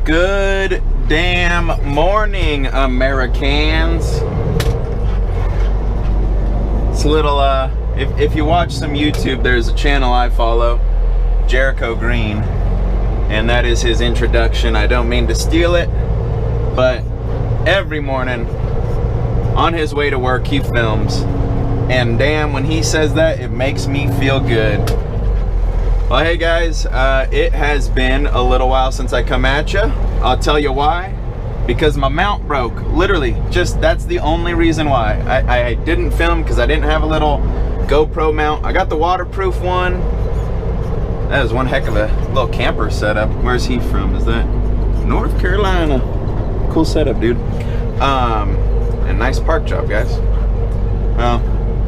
Good damn morning, Americans. It's a little, if you watch some YouTube, there's a channel I follow, Jericho Green, and that is his introduction. I don't mean to steal it, but every morning on his way to work, he films. And damn, when he says that, it makes me feel good. Well, hey guys, it has been a little while since I come at you. I'll tell you why. Because my mount broke. Literally, just that's the only reason why. I didn't film because I didn't have a little GoPro mount. I got the waterproof one. That is one heck of a little camper setup. Where's he from? Is that North Carolina? Cool setup, dude. And nice park job, guys. Well,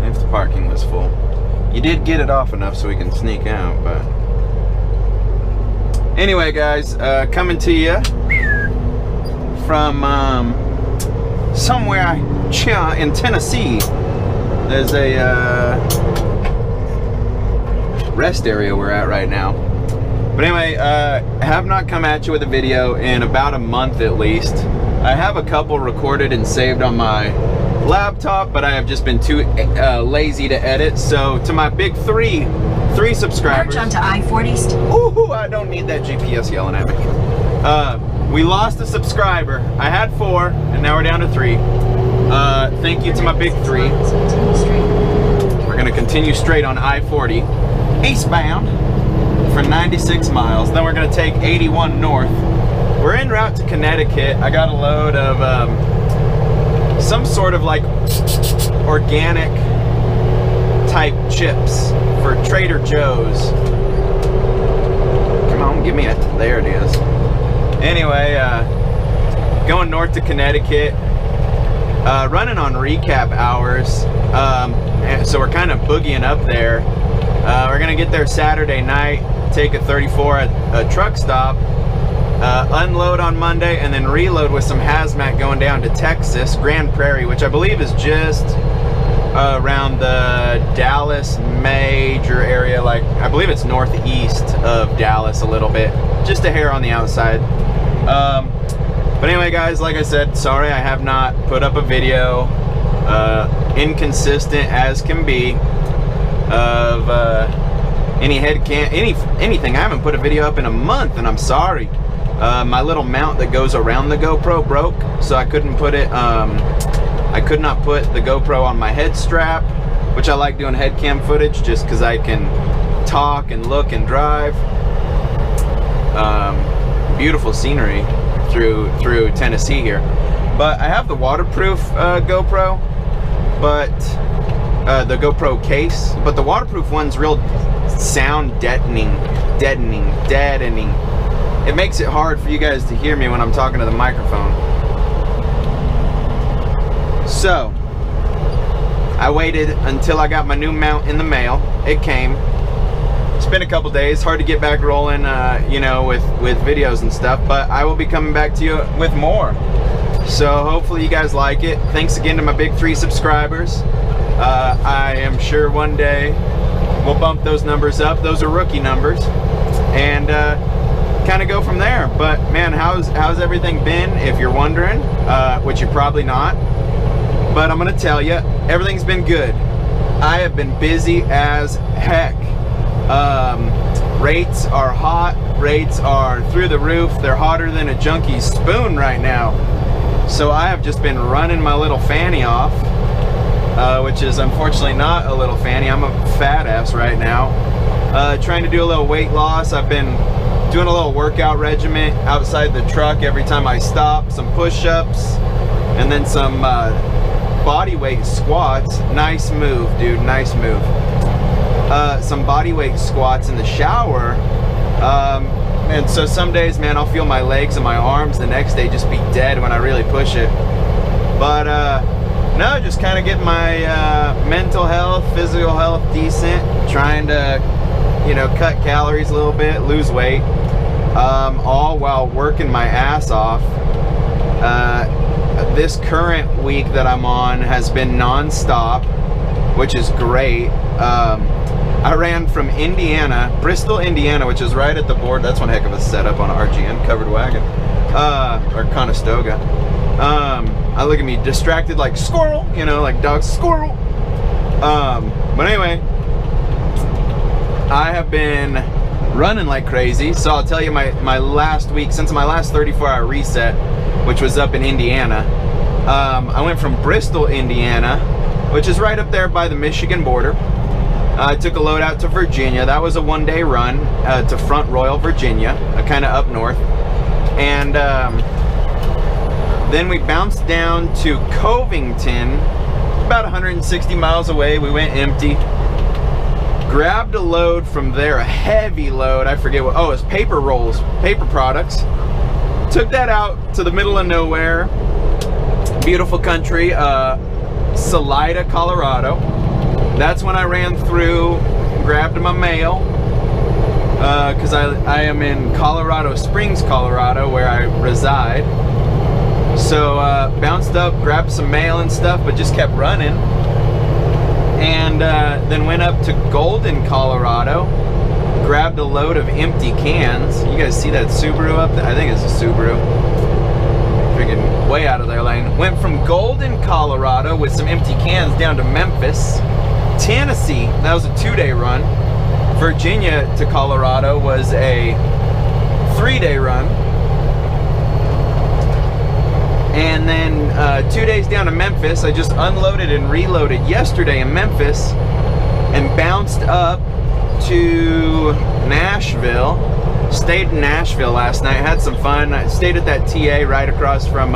if the parking was full. You did get it off enough so we can sneak out, but anyway, guys, coming to you from somewhere in Tennessee. There's a rest area we're at right now. But anyway, I have not come at you with a video in about a month at least. I have a couple recorded and saved on my laptop, but I have just been too lazy to edit. So to my big three subscribers. Merge onto I-40. Ooh, I don't need that GPS yelling at me. We lost a subscriber. I had 4, and now we're down to 3. Thank you to my big 3. We're gonna continue straight on I-40 eastbound for 96 miles. Then we're gonna take 81 north. We're en route to Connecticut. I got a load of some sort of like organic type chips for Trader Joe's. Come on, give me it. There it is. Anyway, going north to Connecticut, running on recap hours, so we're kind of boogieing up there. We're gonna get there Saturday night, take a 34 at a truck stop, unload on Monday, and then reload with some hazmat going down to Texas, Grand Prairie, which I believe is just around the Dallas major area. Like, I believe it's northeast of Dallas a little bit, just a hair on the outside. But anyway, guys, like I said, sorry I have not put up a video, inconsistent as can be, of any headcam, anything. I haven't put a video up in a month, and I'm sorry. My little mount that goes around the GoPro broke, so I couldn't put it, I could not put the GoPro on my head strap, which I like doing headcam footage just because I can talk and look and drive. Beautiful scenery through Tennessee here. But I have the waterproof GoPro, but the GoPro case, but the waterproof one's real sound deadening. It makes it hard for you guys to hear me when I'm talking to the microphone. So I waited until I got my new mount in the mail. It came. It's been a couple days, hard to get back rolling, you know, with videos and stuff, but I will be coming back to you with more. So hopefully you guys like it. Thanks again to my big 3 subscribers. I am sure one day we'll bump those numbers up. Those are rookie numbers, and kind of go from there. But man, how's everything been, if you're wondering, which you're probably not, but I'm gonna tell you, everything's been good. I have been busy as heck. Rates are hot, rates are through the roof. They're hotter than a junkie's spoon right now. So I have just been running my little fanny off, which is unfortunately not a little fanny. I'm a fat ass right now, trying to do a little weight loss. I've been doing a little workout regimen outside the truck every time I stop, some push-ups, and then some body weight squats. Nice move, dude, nice move. Some body weight squats in the shower, and so some days, man, I'll feel my legs and my arms, the next day just be dead when I really push it. But no, just kind of getting my mental health, physical health decent, trying to, you know, cut calories a little bit, lose weight, all while working my ass off. This current week that I'm on has been non-stop, which is great. I ran from Indiana, Bristol, Indiana, which is right at the border. That's one heck of a setup on an RGN covered wagon, or Conestoga. I look at me distracted like squirrel, you know, like dog squirrel. But anyway, I have been running like crazy. So I'll tell you my last week, since my last 34-hour reset, which was up in Indiana, I went from Bristol, Indiana, which is right up there by the Michigan border. I took a load out to Virginia. That was a one-day run to Front Royal, Virginia, kind of up north. And then we bounced down to Covington, about 160 miles away. We went empty. Grabbed a load from there, a heavy load. I forget what, oh, it was paper rolls, paper products. Took that out to the middle of nowhere. Beautiful country, Salida, Colorado. That's when I ran through, grabbed my mail, because I am in Colorado Springs, Colorado, where I reside. So bounced up, grabbed some mail and stuff, but just kept running. And then went up to Golden, Colorado, grabbed a load of empty cans. You guys see that Subaru up there? I think it's a Subaru. Freaking way out of their lane. Went from Golden, Colorado with some empty cans down to Memphis. Tennessee, that was a 2-day run. Virginia to Colorado was a 3-day run. And then 2 days down to Memphis. I just unloaded and reloaded yesterday in Memphis and bounced up to Nashville. Stayed in Nashville last night, had some fun. I stayed at that TA right across from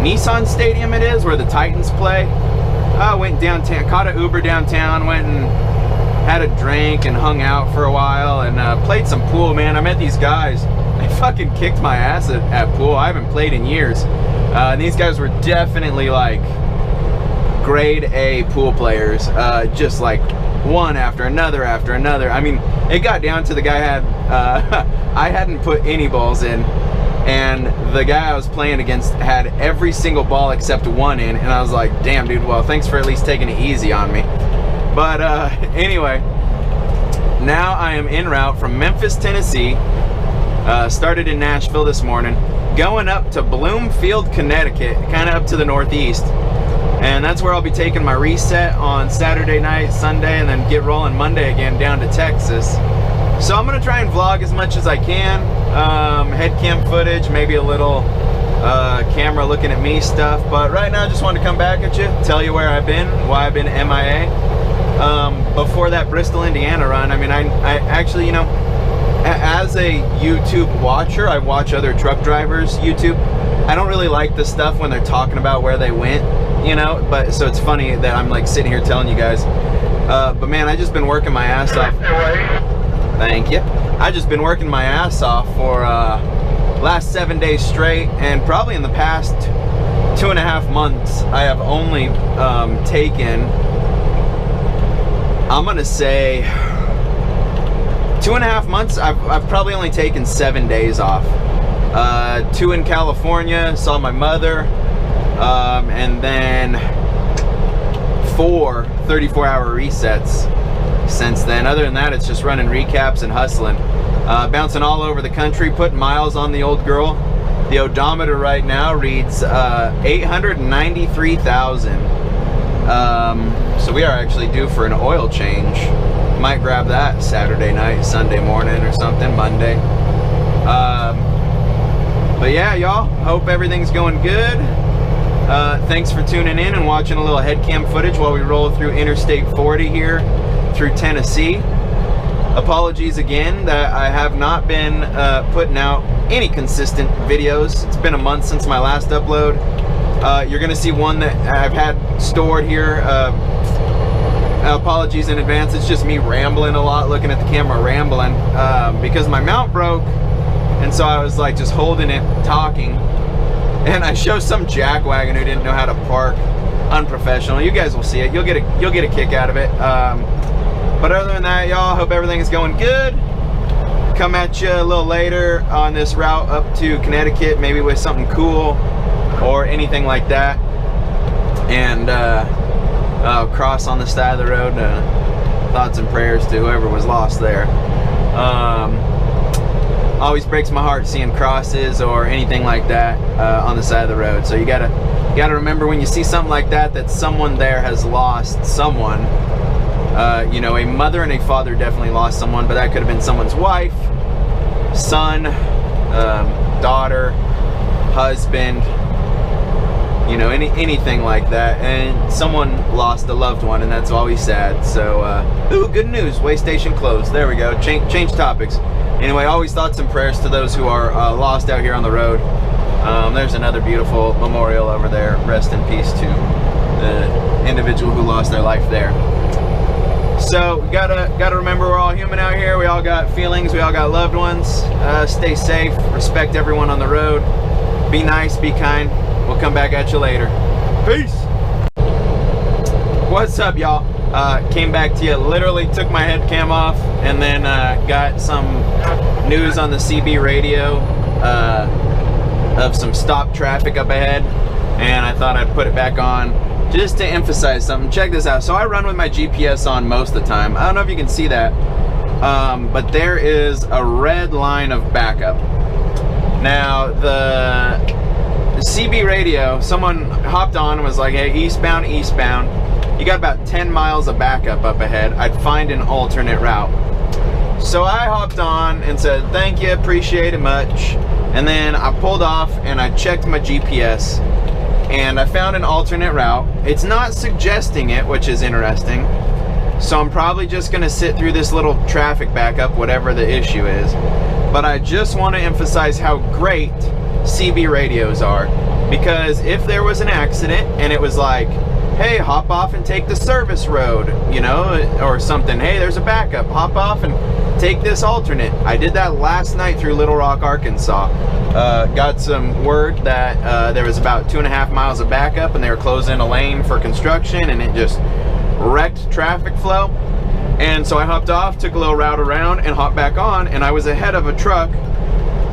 Nissan Stadium it is, where the Titans play. I went downtown, caught an Uber downtown, went and had a drink and hung out for a while and played some pool, man. I met these guys. They fucking kicked my ass at pool. I haven't played in years. And these guys were definitely like grade A pool players. Just like one after another after another. I mean, it got down to the guy had, I hadn't put any balls in. And the guy I was playing against had every single ball except one in, and I was like, damn dude, well thanks for at least taking it easy on me. But anyway, now I am en route from Memphis, Tennessee, started in Nashville this morning, going up to Bloomfield, Connecticut, kind of up to the northeast, and that's where I'll be taking my reset on Saturday night, Sunday, and then get rolling Monday again down to Texas. So I'm gonna try and vlog as much as I can. Headcam footage, maybe a little camera looking at me stuff. But right now I just wanted to come back at you, tell you where I've been, why I've been MIA. Before that Bristol, Indiana run, I mean, I actually, you know, as a YouTube watcher, I watch other truck drivers' YouTube. I don't really like the stuff when they're talking about where they went, you know, but so it's funny that I'm like sitting here telling you guys. But man, I just been working my ass off. Thank you. I just been working my ass off for last 7 days straight, and probably in the past 2.5 months I have only taken, I'm gonna say 2.5 months, I've probably only taken 7 days off. 2 in California, saw my mother, and then 4 34-hour resets since then. Other than that, it's just running recaps and hustling, bouncing all over the country, putting miles on the old girl. The odometer right now reads 893,000. So we are actually due for an oil change. Might grab that Saturday night, Sunday morning or something, Monday. But yeah, y'all, hope everything's going good. Thanks for tuning in and watching a little headcam footage while we roll through Interstate 40 here through Tennessee. Apologies again that I have not been putting out any consistent videos. It's been a month since my last upload. You're gonna see one that I've had stored here. Apologies in advance, it's just me rambling a lot, looking at the camera rambling, because my mount broke, and so I was like just holding it, talking, and I show some jackwagon who didn't know how to park. Unprofessional. You guys will see it. You'll get a kick out of it. But other than that, y'all, hope everything is going good. Come at you a little later on this route up to Connecticut, maybe with something cool or anything like that, and I'll cross on the side of the road, thoughts and prayers to whoever was lost there. Always breaks my heart seeing crosses or anything like that on the side of the road. So you gotta remember when you see something like that, that someone there has lost someone. You know, a mother and a father definitely lost someone, but that could have been someone's wife, son, daughter, husband, you know, anything like that. And someone lost a loved one, and that's always sad. So, ooh, good news, way station closed. There we go, change topics. Anyway, always thoughts and prayers to those who are lost out here on the road. There's another beautiful memorial over there. Rest in peace to the individual who lost their life there. So we gotta remember we're all human out here. We all got feelings. We all got loved ones. Stay safe. Respect everyone on the road. Be nice. Be kind. We'll come back at you later. Peace. What's up, y'all? Came back to you. Literally took my head cam off and then got some news on the CB radio of some stopped traffic up ahead, and I thought I'd put it back on just to emphasize something. Check this out. So I run with my GPS on most of the time. I don't know if you can see that, but there is a red line of backup. Now the CB radio, someone hopped on and was like, hey, eastbound, eastbound. You got about 10 miles of backup up ahead. I'd find an alternate route. So I hopped on and said, thank you, appreciate it much. And then I pulled off and I checked my GPS and I found an alternate route. It's not suggesting it, which is interesting. So I'm probably just gonna sit through this little traffic backup, whatever the issue is. But I just want to emphasize how great CB radios are, because if there was an accident and it was like, hey, hop off and take the service road, you know, or something, hey, there's a backup, hop off and take this alternate. I did that last night through Little Rock, Arkansas. Got some word that there was about 2.5 miles of backup and they were closing a lane for construction, and it just wrecked traffic flow. And so I hopped off, took a little route around and hopped back on, and I was ahead of a truck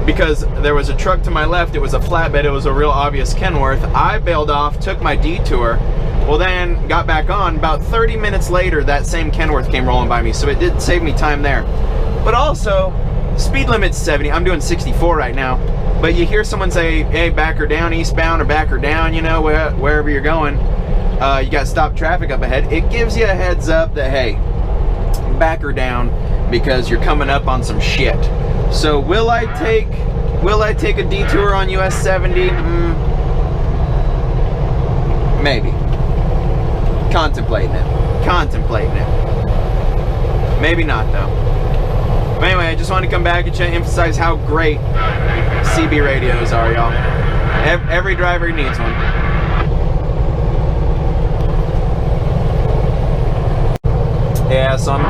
because there was a truck to my left. It was a flatbed. It was a real obvious Kenworth. I bailed off, took my detour. Well, then got back on. About 30 minutes later, that same Kenworth came rolling by me, so it did save me time there. But also, speed limit's 70. I'm doing 64 right now. But you hear someone say, hey, back her down eastbound, or back her down, you know, wherever you're going. You got stopped traffic up ahead. It gives you a heads up that, hey, back her down because you're coming up on some shit. So will I take a detour on US 70? Maybe. Contemplating it. Maybe not though. But anyway, I just wanted to come back and emphasize how great CB radios are, y'all. Every driver needs one. Yeah, so I'm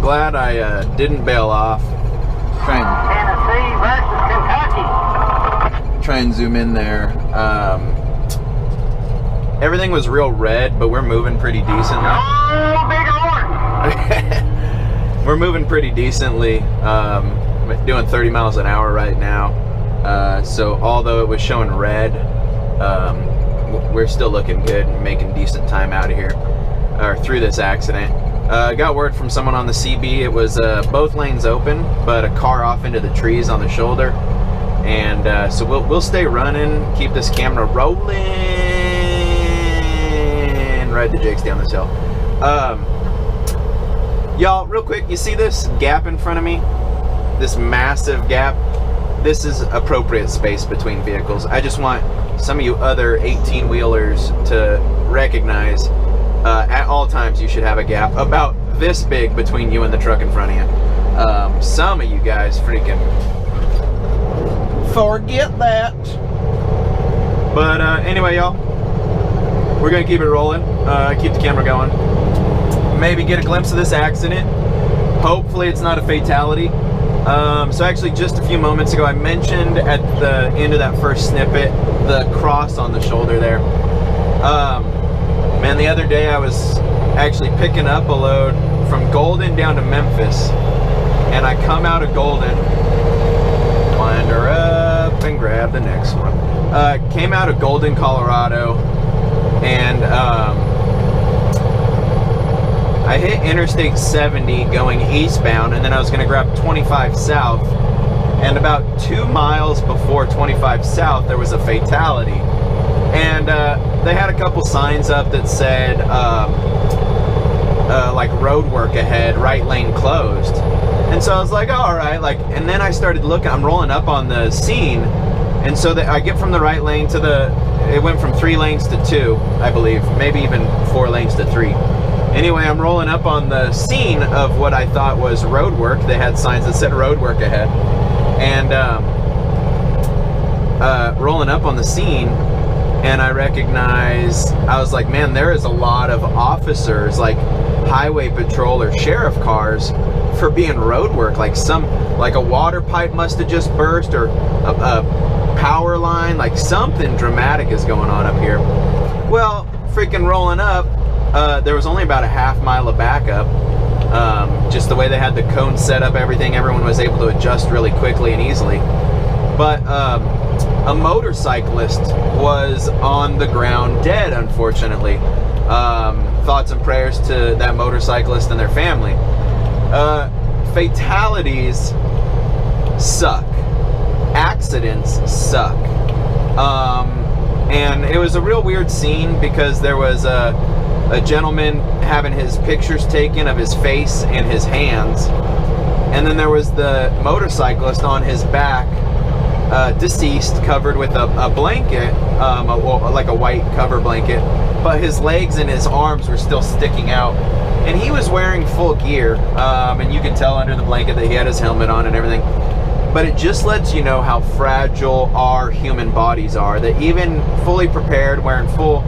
glad I didn't bail off. Tennessee versus Kentucky. Try and zoom in there. Everything was real red, but we're moving pretty decently. Oh, big horn! We're moving pretty decently. Doing 30 miles an hour right now. So although it was showing red, we're still looking good and making decent time out of here, or through this accident. Got word from someone on the CB. It was both lanes open, but a car off into the trees on the shoulder. And so we'll stay running, keep this camera rolling, ride the Jakes down this hill. Y'all, real quick, you see this gap in front of me? This massive gap? This is appropriate space between vehicles. I just want some of you other 18-wheelers to recognize at all times you should have a gap about this big between you and the truck in front of you. Some of you guys freaking forget that. But anyway, y'all, we're gonna keep it rolling, keep the camera going, maybe get a glimpse of this accident. Hopefully it's not a fatality. So actually just a few moments ago I mentioned at the end of that first snippet the cross on the shoulder there. Man, the other day I was actually picking up a load from Golden down to Memphis, and I come out of Golden, wind her up and grab the next one. Came out of Golden, Colorado, and I hit Interstate 70 going eastbound, and then I was going to grab 25 south. And about 2 miles before 25 south, there was a fatality. And they had a couple signs up that said, like road work ahead, right lane closed. And so I was like, oh, all right, like, and then I started looking, I'm rolling up on the scene, and so that I get from the right lane to it went from 3 lanes to 2, I believe, maybe even 4 lanes to 3. Anyway, I'm rolling up on the scene of what I thought was road work. They had signs that said road work ahead, and rolling up on the scene, and I was like, man, there is a lot of officers, like highway patrol or sheriff cars, for being road work. Like a water pipe must have just burst, or a power line, like something dramatic is going on up here. Well, freaking rolling up, there was only about a half mile of backup. Just the way they had the cone set up, everything, everyone was able to adjust really quickly and easily. But a motorcyclist was on the ground dead, unfortunately. Thoughts and prayers to that motorcyclist and their family. Fatalities suck. Accidents suck. And it was a real weird scene, because there was a gentleman having his pictures taken of his face and his hands, and then there was the motorcyclist on his back, deceased, covered with a blanket, like a white cover blanket, but his legs and his arms were still sticking out, and he was wearing full gear, and you could tell under the blanket that he had his helmet on and everything. But it just lets you know how fragile our human bodies are, that even fully prepared, wearing full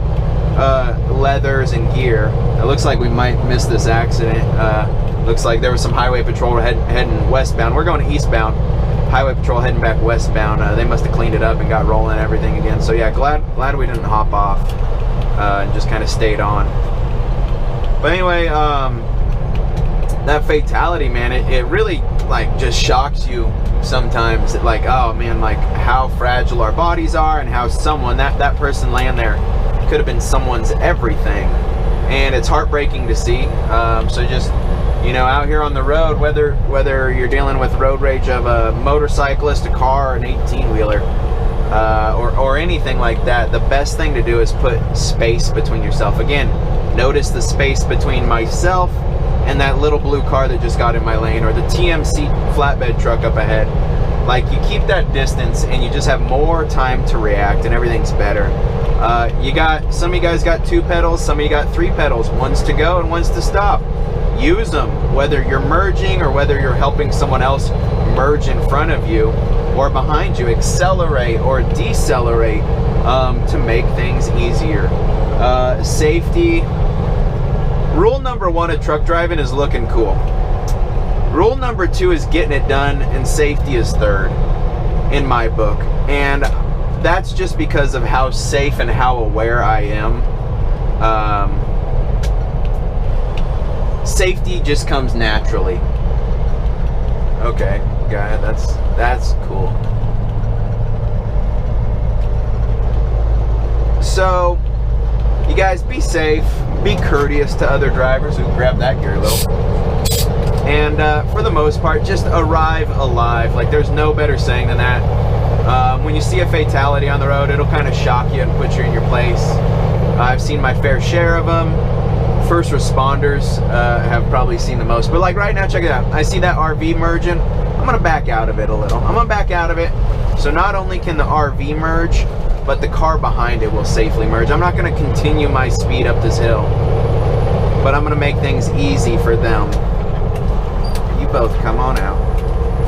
leathers and gear, it looks like we might miss this accident. Looks like there was some highway patrol heading westbound. We're going eastbound. Highway patrol heading back westbound. They must have cleaned it up and got rolling and everything again. So yeah, glad we didn't hop off and just kind of stayed on. But anyway, that fatality, man, it really like just shocks you sometimes. Like, oh man, like how fragile our bodies are, and how someone, that person laying there could have been someone's everything. And it's heartbreaking to see. So just, you know, out here on the road, whether you're dealing with road rage of a motorcyclist, a car, an 18-wheeler, or anything like that, the best thing to do is put space between yourself. Again, notice the space between myself and that little blue car that just got in my lane, or the TMC flatbed truck up ahead. Like, you keep that distance and you just have more time to react, and everything's better. Some of you guys got 2 pedals, some of you got 3 pedals. One's to go and one's to stop. Use them, whether you're merging or whether you're helping someone else merge in front of you or behind you. Accelerate or decelerate to make things easier. Safety. Rule number 1 of truck driving is looking cool. Rule number 2 is getting it done, and safety is 3rd in my book. And that's just because of how safe and how aware I am. Safety just comes naturally. Okay, guy, that's cool. So, you guys be safe, be courteous to other drivers. Who grab that gear, little. And for the most part, just arrive alive. Like, there's no better saying than that. When you see a fatality on the road, it'll kind of shock you and put you in your place. I've seen my fair share of them. First responders have probably seen the most. But like right now, check it out. I see that RV merging. I'm gonna back out of it a little. I'm gonna back out of it. So not only can the RV merge, but the car behind it will safely merge. I'm not gonna continue my speed up this hill, but I'm gonna make things easy for them. You both come on out.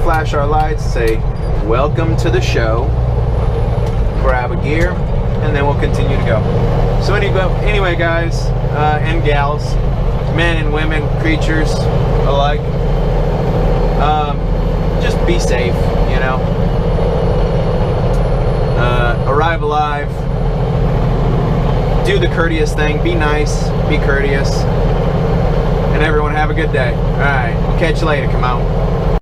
Flash our lights, say, welcome to the show. Grab a gear, and then we'll continue to go. So anyway guys, and gals, men and women, creatures alike, just be safe, you know. Arrive alive, do the courteous thing, be nice, be courteous, and everyone have a good day. Alright, we'll catch you later, come on.